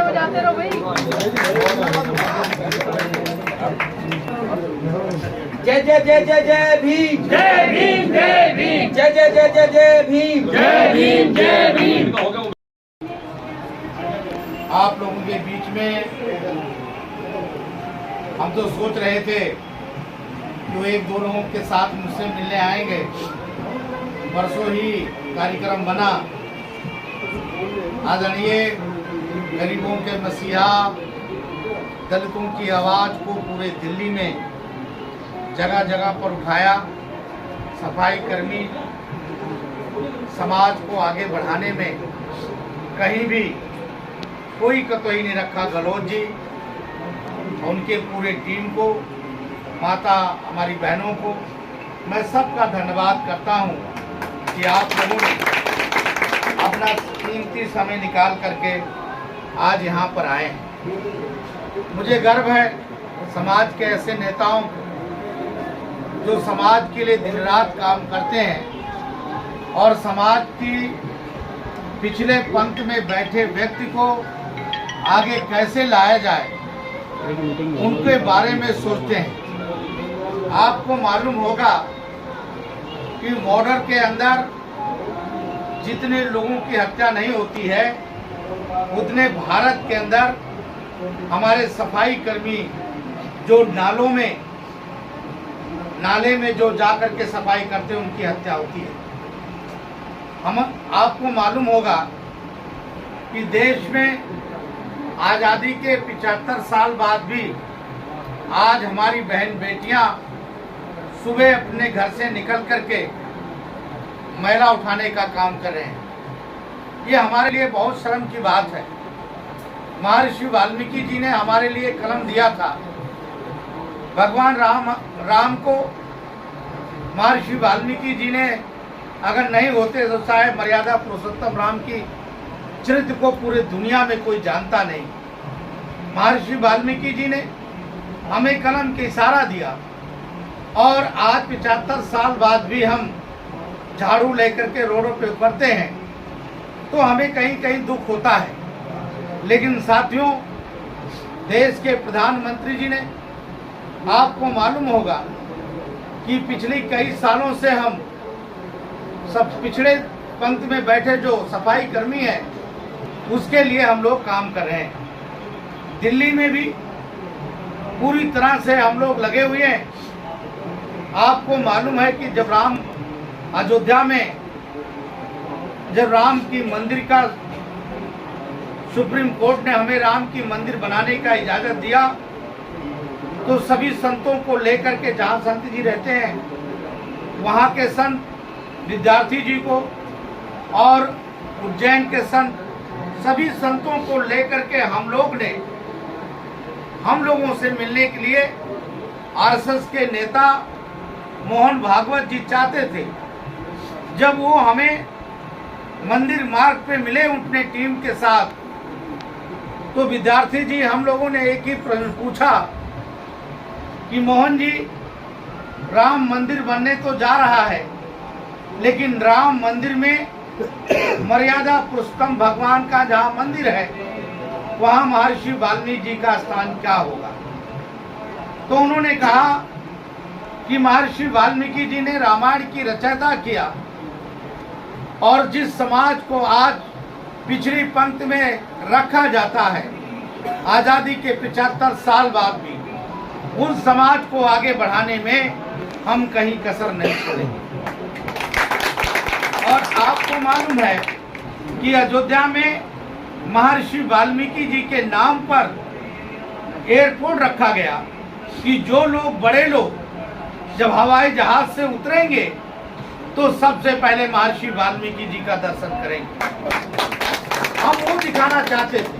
बजाते रहो भाई। जय जय जय जय जय भीम, जय भीम, जय भीम, जय जय जय जय जय भीम, जय भीम, जय भीम। आप लोगों के बीच में हम तो सोच रहे थे कि वो एक दो लोगों के साथ मुझसे मिलने आएंगे। परसों ही कार्यक्रम बना। आदरणीय गरीबों के मसीहा, दलितों की आवाज़ को पूरे दिल्ली में जगह जगह पर उठाया। सफाई कर्मी समाज को आगे बढ़ाने में कहीं भी कोई कतई नहीं रखा। गहलोत जी, उनके पूरे टीम को, माता हमारी बहनों को मैं सबका धन्यवाद करता हूं कि आप लोगों ने अपना कीमती समय निकाल करके आज यहां पर आए हैं। मुझे गर्व है समाज के ऐसे नेताओं को जो समाज के लिए दिन रात काम करते हैं और समाज की पिछले पंक्ति में बैठे व्यक्ति को आगे कैसे लाया जाए उनके बारे में सोचते हैं। आपको मालूम होगा कि बॉर्डर के अंदर जितने लोगों की हत्या नहीं होती है उतने भारत के अंदर हमारे सफाई कर्मी जो नाले में जो जाकर के सफाई करते हैं उनकी हत्या होती है। आपको मालूम होगा कि देश में आज़ादी के 75 साल बाद भी आज हमारी बहन बेटियां सुबह अपने घर से निकल करके मैला उठाने का काम कर रहे हैं। ये हमारे लिए बहुत शर्म की बात है। महर्षि वाल्मीकि जी ने हमारे लिए कलम दिया था। भगवान राम को महर्षि वाल्मीकि जी ने अगर नहीं होते तो शायद मर्यादा पुरुषोत्तम राम की चरित्र को पूरे दुनिया में कोई जानता नहीं। महर्षि वाल्मीकि जी ने हमें कलम के इशारा दिया और आज 75 साल बाद भी हम झाड़ू लेकर के रोडों पे उतरते हैं तो हमें कहीं कहीं दुख होता है। लेकिन साथियों, देश के प्रधानमंत्री जी ने, आपको मालूम होगा कि पिछले कई सालों से हम सब पिछड़े पंक्ति में बैठे जो सफाई कर्मी हैं उसके लिए हम लोग काम कर रहे हैं। दिल्ली में भी पूरी तरह से हम लोग लगे हुए हैं। आपको मालूम है कि जब अयोध्या में जब राम की मंदिर का सुप्रीम कोर्ट ने हमें राम की मंदिर बनाने का इजाजत दिया तो सभी संतों को लेकर के, जहाँ संत जी रहते हैं वहाँ के संत विद्यार्थी जी को और उज्जैन के संत, सभी संतों को लेकर के हम लोगों से मिलने के लिए आरएसएस के नेता मोहन भागवत जी चाहते थे। जब वो हमें मंदिर मार्ग पे मिले अपने टीम के साथ तो विद्यार्थी जी, हम लोगों ने एक ही प्रश्न पूछा कि मोहन जी, राम मंदिर बनने तो जा रहा है लेकिन राम मंदिर में मर्यादा पुरुषोत्तम भगवान का जहाँ मंदिर है वहाँ महर्षि वाल्मीकि जी का स्थान क्या होगा। तो उन्होंने कहा कि महर्षि वाल्मीकि जी ने रामायण की रचयिता किया और जिस समाज को आज पिछड़ी पंक्ति में रखा जाता है आज़ादी के 75 साल बाद भी, उस समाज को आगे बढ़ाने में हम कहीं कसर नहीं छोड़ेंगे। और आपको मालूम है कि अयोध्या में महर्षि वाल्मीकि जी के नाम पर एयरपोर्ट रखा गया कि जो लोग, बड़े लोग जब हवाई जहाज से उतरेंगे तो सबसे पहले महर्षि वाल्मीकि जी का दर्शन करेंगे। हम वो दिखाना चाहते थे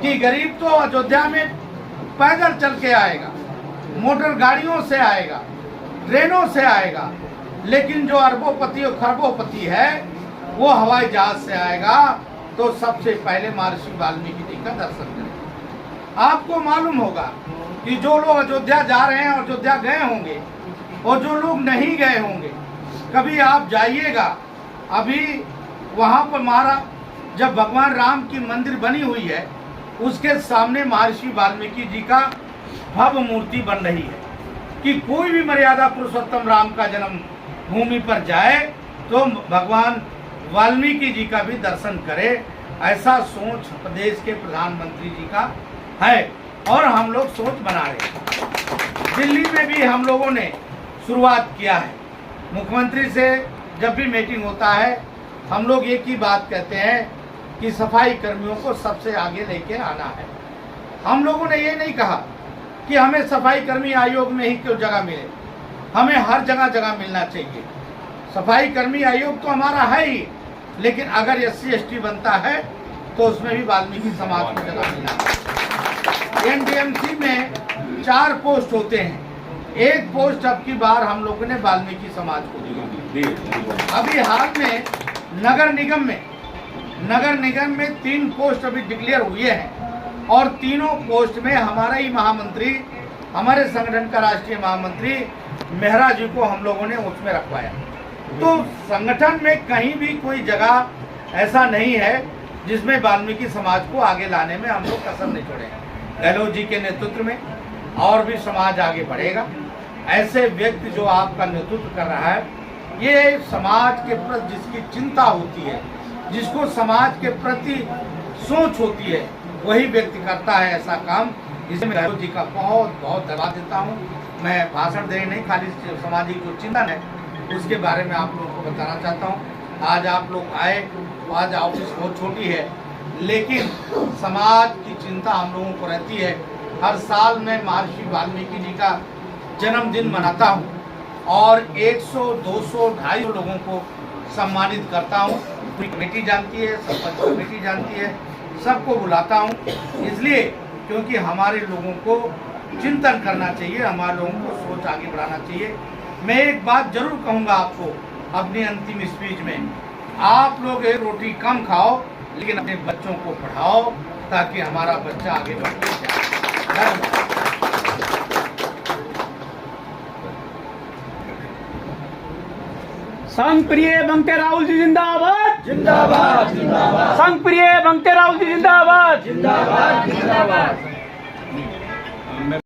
कि गरीब तो अयोध्या में पैदल चल के आएगा, मोटर गाड़ियों से आएगा, ट्रेनों से आएगा, लेकिन जो अरबोपति और खरबोपति है वो हवाई जहाज से आएगा तो सबसे पहले महर्षि वाल्मीकि जी का दर्शन करेंगे। आपको मालूम होगा कि जो लोग अयोध्या जा रहे हैं और अयोध्या गए होंगे और जो लोग नहीं गए होंगे कभी आप जाइएगा, अभी वहाँ पर महाराज जब भगवान राम की मंदिर बनी हुई है, उसके सामने महर्षि वाल्मीकि जी का भव्य मूर्ति बन रही है कि कोई भी मर्यादा पुरुषोत्तम राम का जन्म भूमि पर जाए तो भगवान वाल्मीकि जी का भी दर्शन करे। ऐसा सोच प्रदेश के प्रधानमंत्री जी का है और हम लोग सोच बना रहे हैं। दिल्ली में भी हम लोगों ने शुरुआत किया है। मुख्यमंत्री से जब भी मीटिंग होता है, हम लोग एक ही बात कहते हैं कि सफाई कर्मियों को सबसे आगे लेके आना है। हम लोगों ने ये नहीं कहा कि हमें सफाई कर्मी आयोग में ही क्यों जगह मिले, हमें हर जगह मिलना चाहिए। सफाई कर्मी आयोग तो हमारा है ही, लेकिन अगर SC/ST बनता है तो उसमें भी वाल्मीकि समाज को जगह मिलना है। NDMC में 4 पोस्ट होते हैं, एक पोस्ट अब की बार हम लोगों ने वाल्मीकि समाज को दी। अभी हाल में नगर निगम में 3 पोस्ट अभी डिक्लेयर हुए हैं और तीनों पोस्ट में हमारा ही महामंत्री, हमारे संगठन का राष्ट्रीय महामंत्री मेहरा जी को हम लोगों ने उसमें रखवाया। तो संगठन में कहीं भी कोई जगह ऐसा नहीं है जिसमें वाल्मीकि समाज को आगे लाने में हम लोग कसर नहीं छोड़े। गहलोत जी के नेतृत्व में और भी समाज आगे बढ़ेगा। ऐसे व्यक्ति जो आपका नेतृत्व कर रहा है, ये समाज के प्रति जिसकी चिंता होती है, जिसको समाज के प्रति सोच होती है, वही व्यक्ति करता है ऐसा काम। इसमें गहलोत जी का बहुत बहुत धन्यवाद देता हूँ। मैं भाषण देने नहीं, खाली सामाजिक जो चिंतन है उसके बारे में आप लोगों को बताना चाहता हूँ। आज आप लोग आए, आज ऑफिस बहुत छोटी है, लेकिन समाज की चिंता हम लोगों को रहती है। हर साल मैं महर्षि वाल्मीकि जी का जन्मदिन मनाता हूँ और 100, 200, 250 लोगों को सम्मानित करता हूँ। पूरी कमेटी जानती है, सरपंच कमेटी जानती है, सबको बुलाता हूँ इसलिए क्योंकि हमारे लोगों को चिंतन करना चाहिए, हमारे लोगों को सोच आगे बढ़ाना चाहिए। मैं एक बात जरूर कहूँगा आपको अपनी अंतिम स्पीच में, आप लोग एक रोटी कम खाओ लेकिन अपने बच्चों को पढ़ाओ ताकि हमारा बच्चा आगे बढ़ जाए। संघ प्रिय बंके राहुल जी जिंदाबाद, जिंदाबाद जिंदाबाद। संघ प्रिय बंके राहुल जी जिंदाबाद, जिंदाबाद जिंदाबाद।